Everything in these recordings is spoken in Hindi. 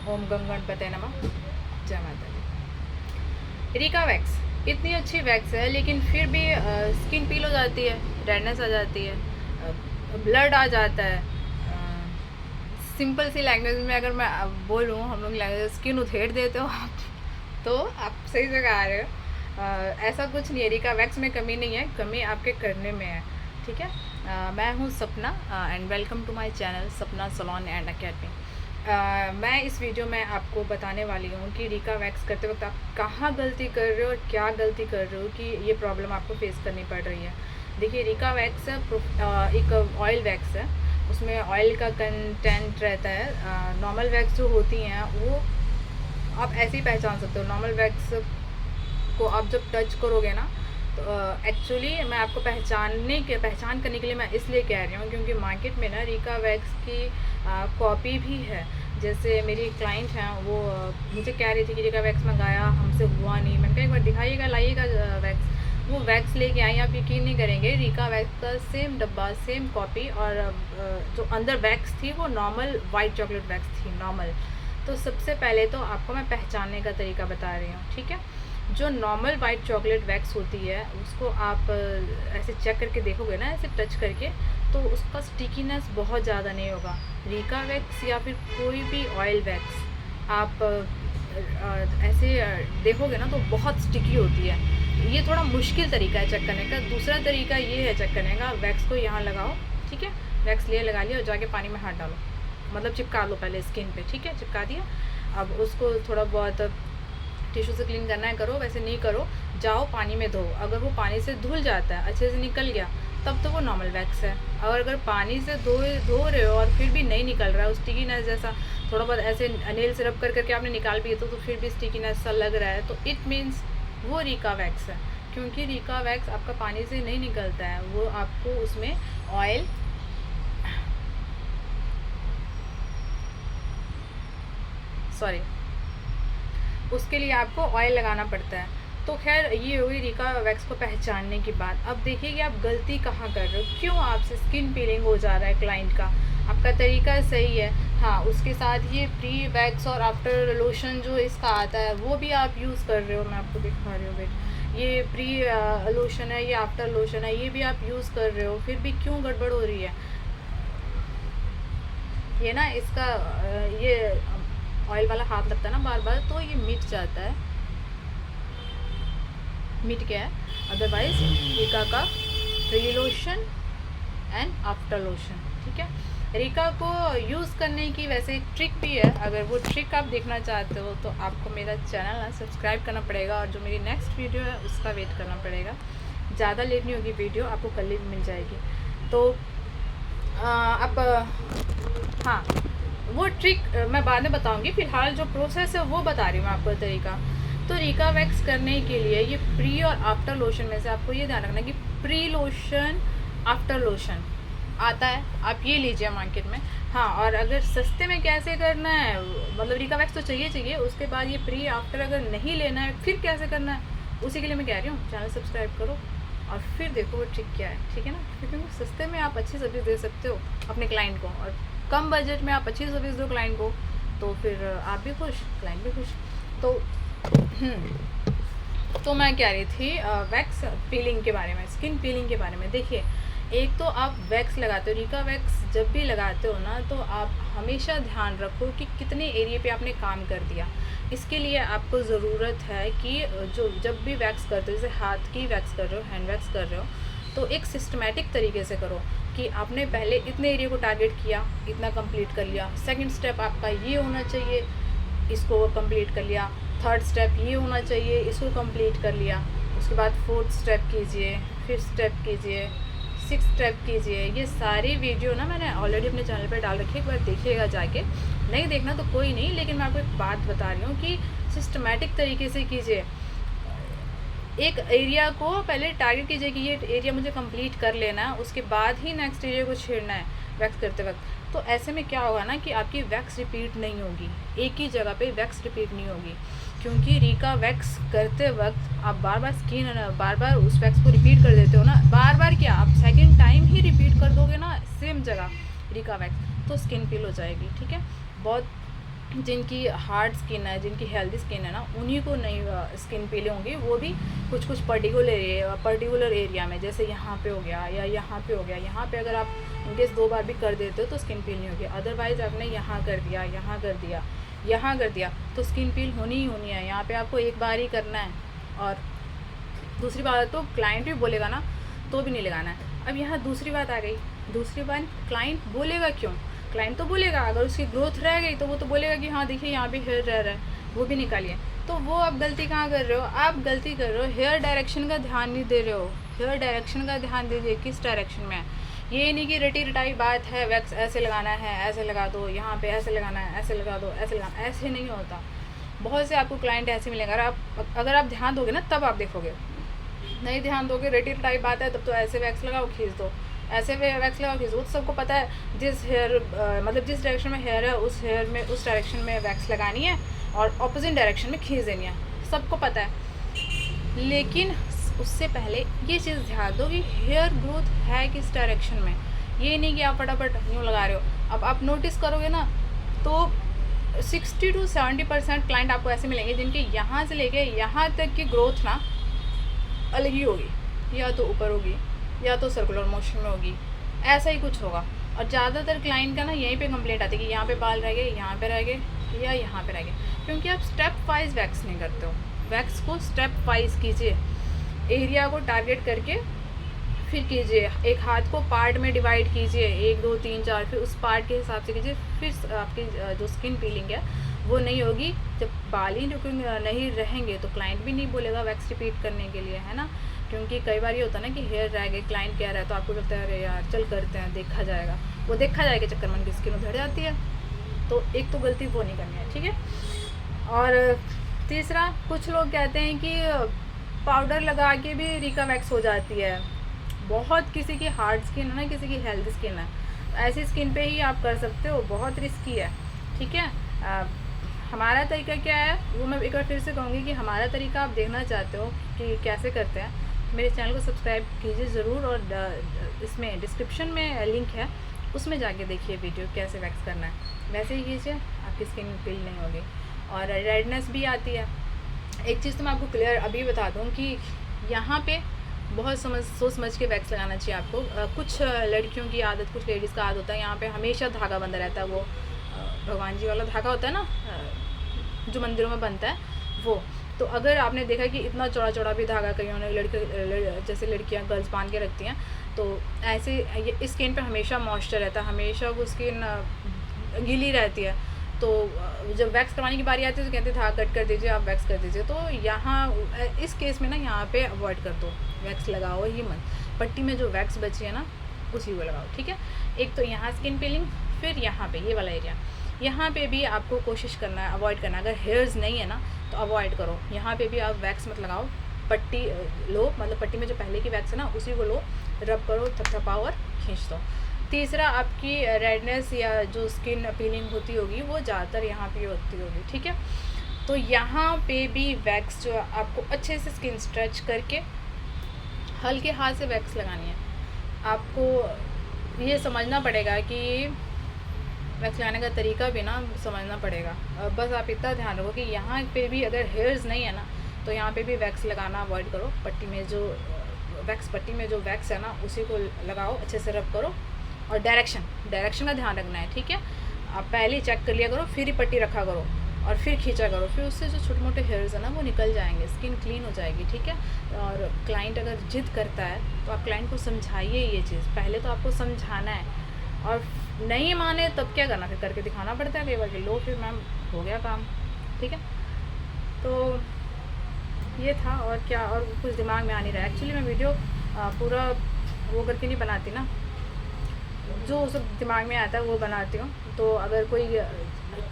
ओम गंग गणपते नमः। जय माता दी। रिका वैक्स इतनी अच्छी वैक्स है, लेकिन फिर भी स्किन पील हो जाती है, रेडनेस आ जाती है, ब्लड आ जाता है। सिंपल सी लैंग्वेज में अगर मैं बोलूँ, हम लोग लैंग्वेज स्किन उधेड़ देते हो आप तो आप सही जगह आ रहे हो। ऐसा कुछ नहीं है, रिका वैक्स में कमी नहीं है, कमी आपके करने में है। ठीक है। मैं हूँ Sapna and welcome to my channel Sapna salon and academy. मैं इस वीडियो में आपको बताने वाली हूँ कि रिका वैक्स करते वक्त आप कहाँ गलती कर रहे हो और क्या गलती कर रहे हो कि ये प्रॉब्लम आपको फेस करनी पड़ रही है। देखिए, रिका वैक्स एक ऑयल वैक्स है, उसमें ऑयल का कंटेंट रहता है। नॉर्मल वैक्स जो होती हैं वो आप ऐसे ही पहचान सकते हो। नॉर्मल वैक्स को आप जब टच करोगे ना, तो एक्चुअली मैं आपको पहचान करने के लिए मैं इसलिए कह रही हूँ क्योंकि मार्केट में ना रिका वैक्स की कॉपी भी है। जैसे मेरी क्लाइंट हैं, वो मुझे कह रही थी कि रिका वैक्स मंगाया, हमसे हुआ नहीं। मैंने कहा एक बार दिखाइएगा, लाइएगा वैक्स। वो वैक्स लेके आई, आप यकीन नहीं करेंगे, रिका वैक्स का सेम डब्बा, सेम कॉपी, और जो अंदर वैक्स थी वो नॉर्मल वाइट चॉकलेट वैक्स थी, नॉर्मल। तो सबसे पहले तो आपको मैं पहचानने का तरीका बता रही हूँ, ठीक है। जो नॉर्मल वाइट चॉकलेट वैक्स होती है उसको आप ऐसे चेक करके देखोगे ना, ऐसे टच करके, तो उसका स्टिकीनेस बहुत ज़्यादा नहीं होगा। रिका वैक्स या फिर कोई भी ऑयल वैक्स आप ऐसे देखोगे ना तो बहुत स्टिकी होती है। ये थोड़ा मुश्किल तरीका है चेक करने का। दूसरा तरीका ये है चेक करने का, वैक्स को यहाँ लगाओ, ठीक है, वैक्स लगा लिया और जाके पानी में हाथ डालो, मतलब चिपका लो पहले स्किन पे, ठीक है, चिपका दिया। अब उसको थोड़ा बहुत टिश्यू से क्लीन करना है करो, वैसे नहीं करो, जाओ पानी में धो। अगर वो पानी से धुल जाता है, अच्छे से निकल गया, तब तो वो नॉर्मल वैक्स है। और अगर पानी से धो रहे हो और फिर भी नहीं निकल रहा है, उस स्टिकीनेस जैसा थोड़ा बहुत ऐसे नेल से रब कर करके आपने निकाल भी तो फिर भी स्टिकीनेस सा लग रहा है, तो इट मीन्स वो रिका वैक्स है। क्योंकि रिका वैक्स आपका पानी से नहीं निकलता है, वो आपको उसमें ऑयल, सॉरी, उसके लिए आपको ऑयल लगाना पड़ता है। तो खैर, ये हुई रिका वैक्स को पहचानने की बात। अब देखिए कि आप गलती कहाँ कर रहे हो, क्यों आपसे स्किन पीलिंग हो जा रहा है क्लाइंट का। आपका तरीका सही है, हाँ, उसके साथ ये प्री वैक्स और आफ्टर लोशन जो इसका आता है वो भी आप यूज़ कर रहे हो। मैं आपको दिखा रही हूँ, वेट, ये प्री लोशन है, ये आफ्टर लोशन है, ये भी आप यूज़ कर रहे हो, फिर भी क्यों गड़बड़ हो रही है। ये ना इसका ये ऑयल वाला हाथ लगता है ना बार बार, तो ये मिट जाता है, मिट गया है। अदरवाइज रिका का pre lotion and after lotion, ठीक है। रिका को यूज़ करने की वैसे एक ट्रिक भी है, अगर वो ट्रिक आप देखना चाहते हो तो आपको मेरा चैनल ना सब्सक्राइब करना पड़ेगा, और जो मेरी नेक्स्ट वीडियो है उसका वेट करना पड़ेगा। ज़्यादा लेट नहीं होगी वीडियो, आपको कल ही मिल जाएगी। तो आप हाँ, वो ट्रिक मैं बाद में बताऊंगी, फ़िलहाल जो प्रोसेस है वो बता रही हूँ मैं आपको तरीका। तो रिका वैक्स करने के लिए ये प्री और आफ्टर लोशन में से आपको ये ध्यान रखना कि प्री लोशन, आफ्टर लोशन आता है, आप ये लीजिए मार्केट में। हाँ, और अगर सस्ते में कैसे करना है, मतलब रिका वैक्स तो चाहिए, उसके बाद ये प्री आफ्टर अगर नहीं लेना है फिर कैसे करना है, उसी के लिए मैं कह रही हूँ चैनल सब्सक्राइब करो और फिर देखो वो ट्रिक क्या है, ठीक है ना। क्योंकि सस्ते में आप अच्छी सर्विस दे सकते हो अपने क्लाइंट को, और कम बजट में आप अच्छी सर्विस दो क्लाइंट को, तो फिर आप भी खुश, क्लाइंट भी खुश। तो मैं कह रही थी वैक्स पीलिंग के बारे में, स्किन पीलिंग के बारे में। देखिए, एक तो आप वैक्स लगाते हो, रिका वैक्स जब भी लगाते हो ना, तो आप हमेशा ध्यान रखो कि कितने एरिया पे आपने काम कर दिया। इसके लिए आपको ज़रूरत है कि जब भी वैक्स करते हो, जैसे हाथ की वैक्स कर रहे हो, हैंड वैक्स कर रहे हो, तो एक सिस्टमेटिक तरीके से करो कि आपने पहले इतने एरिया को टारगेट किया, इतना कंप्लीट कर लिया, सेकंड स्टेप आपका ये होना चाहिए, इसको कंप्लीट कर लिया, थर्ड स्टेप ये होना चाहिए, इसको कंप्लीट कर लिया, उसके बाद फोर्थ स्टेप कीजिए, फिफ्थ स्टेप कीजिए, सिक्स स्टेप कीजिए। ये सारी वीडियो ना मैंने ऑलरेडी अपने चैनल पर डाल रखी है, एक बार देखिएगा जाके। नहीं देखना तो कोई नहीं, लेकिन मैं आपको एक बात बता रही हूँ कि सिस्टमेटिक तरीके से कीजिए। एक एरिया को पहले टारगेट कीजिए कि ये एरिया मुझे कंप्लीट कर लेना है, उसके बाद ही नेक्स्ट एरिया को छेड़ना है वैक्स करते वक्त। तो ऐसे में क्या होगा ना कि आपकी वैक्स रिपीट नहीं होगी, एक ही जगह पे वैक्स रिपीट नहीं होगी। क्योंकि रिका वैक्स करते वक्त आप बार बार उस वैक्स को रिपीट कर देते हो ना, बार बार क्या, आप सेकेंड टाइम ही रिपीट कर दोगे ना सेम जगह रिका वैक्स, तो स्किन पील हो जाएगी, ठीक है। बहुत जिनकी हार्ड स्किन है, जिनकी हेल्दी स्किन है ना, उन्हीं को नहीं स्किन पीलिंग होगी, वो भी कुछ कुछ पर्टिकुलर एरिया में, जैसे यहाँ पे हो गया या यहाँ पे हो गया। यहाँ पे अगर आप इनकेस 2 बार भी कर देते हो तो स्किन पील नहीं होगी। अदरवाइज़ आपने यहाँ कर दिया, यहाँ कर दिया, यहाँ कर दिया, तो स्किन पील होनी ही होनी है। यहाँ पे आपको एक बार ही करना है। और दूसरी बात तो क्लाइंट भी बोलेगा ना तो भी नहीं लगाना है। अब यहाँ दूसरी बात आ गई, दूसरी बात क्लाइंट बोलेगा क्यों? क्लाइंट तो बोलेगा, अगर उसकी ग्रोथ रह गई तो वो तो बोलेगा कि हाँ देखिए यहाँ भी हेयर रह रहा है, वो भी निकालिए। तो वो आप गलती कहाँ कर रहे हो? आप गलती कर रहे हो हेयर डायरेक्शन का ध्यान नहीं दे रहे हो। हेयर डायरेक्शन का ध्यान दीजिए, किस डायरेक्शन में है। ये नहीं कि रटी रटाई बात है, वैक्स ऐसे लगाना है, ऐसे लगा दो, यहाँ पे ऐसे लगाना है, ऐसे लगा दो, ऐसे लगाना, ऐसे नहीं होता। बहुत से आपको क्लाइंट ऐसे मिलेंगे, अगर आप ध्यान दोगे ना तब आप देखोगे। नहीं ध्यान दोगे, रटी रटाई बात है, तब तो ऐसे वैक्स लगाओ खींच दो, ऐसे वैक्स लगाओ खींच दो। तो सबको पता है जिस हेयर मतलब जिस डायरेक्शन में हेयर है उस हेयर में उस डायरेक्शन में वैक्स लगानी है और ऑपोजिट डायरेक्शन में खींच देनी है, सबको पता है। लेकिन उससे पहले ये चीज़ ध्यान दो कि हेयर ग्रोथ है किस डायरेक्शन में। ये नहीं कि आप फटाफट यूँ लगा रहे हो। अब आप नोटिस करोगे ना तो 60 to 70% क्लाइंट आपको ऐसे मिलेंगे जिनके यहाँ से लेके यहाँ तक की ग्रोथ ना अलग ही होगी, या तो ऊपर होगी या तो सर्कुलर मोशन में होगी, ऐसा ही कुछ होगा। और ज़्यादातर क्लाइंट का ना यहीं पे कंप्लेंट आती है कि यहाँ पे बाल रह गए, यहाँ पे रह गए या यहाँ पे रह गए, क्योंकि आप स्टेप वाइज वैक्स नहीं करते हो। वैक्स को स्टेप वाइज कीजिए, एरिया को टारगेट करके फिर कीजिए। एक हाथ को पार्ट में डिवाइड कीजिए, 1 2 3 4, फिर उस पार्ट के हिसाब से कीजिए। फिर आपकी जो स्किन पीलिंग है वो नहीं होगी। जब बाल ही नहीं रहेंगे तो क्लाइंट भी नहीं बोलेगा वैक्स रिपीट करने के लिए, है ना। क्योंकि कई बार ये होता है ना कि हेयर रह गए, क्लाइंट कह रहा है तो आपको लगता है अरे यार चल करते हैं, देखा जाएगा। वो देखा जाएगा चक्कर में उनकी स्किन उधड़ जाती है। तो एक तो गलती वो नहीं करनी है, ठीक है। और तीसरा, कुछ लोग कहते हैं कि पाउडर लगा के भी रिका वैक्स हो जाती है। बहुत किसी की हार्ड स्किन है ना, किसी की हेल्दी स्किन है, ऐसी स्किन पे ही आप कर सकते हो, बहुत रिस्की है, ठीक है। हमारा तरीका क्या है वो मैं एक बार फिर से कहूँगी कि हमारा तरीका आप देखना चाहते हो कि कैसे करते हैं, मेरे चैनल को सब्सक्राइब कीजिए ज़रूर। और इसमें डिस्क्रिप्शन में लिंक है, उसमें जाके देखिए वीडियो कैसे वैक्स करना है। वैसे ही कीजिए, आपकी स्किन पील नहीं होगी और रेडनेस भी आती है। एक चीज़ तो मैं आपको क्लियर अभी बता दूँ कि यहाँ पे बहुत सोच समझ के वैक्स लगाना चाहिए आपको। कुछ लड़कियों की आदत, कुछ लेडीज़ का आदत होता है यहाँ पे हमेशा धागा बंधा रहता है, वो भगवान जी वाला धागा होता है ना जो मंदिरों में बनता है वो। तो अगर आपने देखा कि इतना चौड़ा चौड़ा भी धागा कईयों ने जैसे लड़कियां गर्ल्स बांध के रखती हैं, तो ऐसे इस स्किन पे हमेशा मॉइस्चर रहता है, हमेशा वो स्किन गीली रहती है। तो जब वैक्स करवाने की बारी आती है तो कहते हैं धागा कट कर दीजिए, आप वैक्स कर दीजिए। तो यहाँ इस केस में ना यहाँ पे अवॉइड कर दो, वैक्स लगाओ ही मत। पट्टी में जो वैक्स बची है ना उसी को लगाओ, ठीक है। एक तो यहाँ स्किन पीलिंग, फिर यहाँ पे ये वाला एरिया, यहाँ पे भी आपको कोशिश करना है, अवॉइड करना है। अगर हेयर्स नहीं है ना तो अवॉइड करो, यहाँ पे भी आप वैक्स मत लगाओ। पट्टी लो, मतलब पट्टी में जो पहले की वैक्स है ना उसी को लो, रब करो, थपथपाओ और खींच दो। तीसरा, आपकी रेडनेस या जो स्किन पीलिंग होती होगी वो ज़्यादातर यहाँ पे होती होगी, ठीक है। तो यहाँ पे भी वैक्स जो आपको अच्छे से स्किन स्ट्रेच करके हल्के हाथ से वैक्स लगानी है। आपको ये समझना पड़ेगा कि वैक्स लगाने का तरीका भी ना समझना पड़ेगा। बस आप इतना ध्यान रखो कि यहाँ पे भी अगर हेयर्स नहीं है ना तो यहाँ पे भी वैक्स लगाना अवॉइड करो। पट्टी में जो वैक्स है ना उसी को लगाओ, अच्छे से रब करो। और डायरेक्शन का ध्यान रखना है, ठीक है। आप पहले ही चेक कर लिया करो, फिर ही पट्टी रखा करो और फिर खींचा करो, फिर उससे जो छोटे मोटे हेयर्स है ना वो निकल जाएंगे, स्किन क्लीन हो जाएगी, ठीक है। और क्लाइंट अगर जिद करता है तो आप क्लाइंट को समझाइए ये चीज़, पहले तो आपको समझाना है। और नहीं माने तब क्या करना, फिर करके दिखाना पड़ता है कई बार कि लो फिर मैम हो गया काम, ठीक है। तो ये था, और क्या, और कुछ दिमाग में आ नहीं रहा। एक्चुअली मैं वीडियो पूरा वो करके नहीं बनाती ना, जो सब दिमाग में आता है वो बनाती हूँ। तो अगर कोई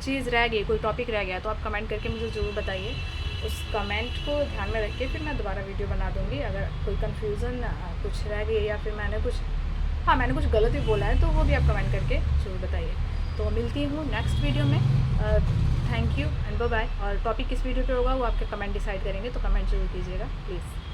चीज़ रह गई, कोई टॉपिक रह गया तो आप कमेंट करके मुझे ज़रूर बताइए। उस कमेंट को ध्यान में रख के फिर मैं दोबारा वीडियो बना दूँगी। अगर कोई कन्फ्यूज़न कुछ रह गई या फिर मैंने कुछ गलत भी बोला है तो वो भी आप कमेंट करके ज़रूर बताइए। तो मिलती हूँ नेक्स्ट वीडियो में। Thank you and bye bye. और टॉपिक किस वीडियो पे होगा वो आपके कमेंट डिसाइड करेंगे, तो कमेंट ज़रूर कीजिएगा प्लीज़।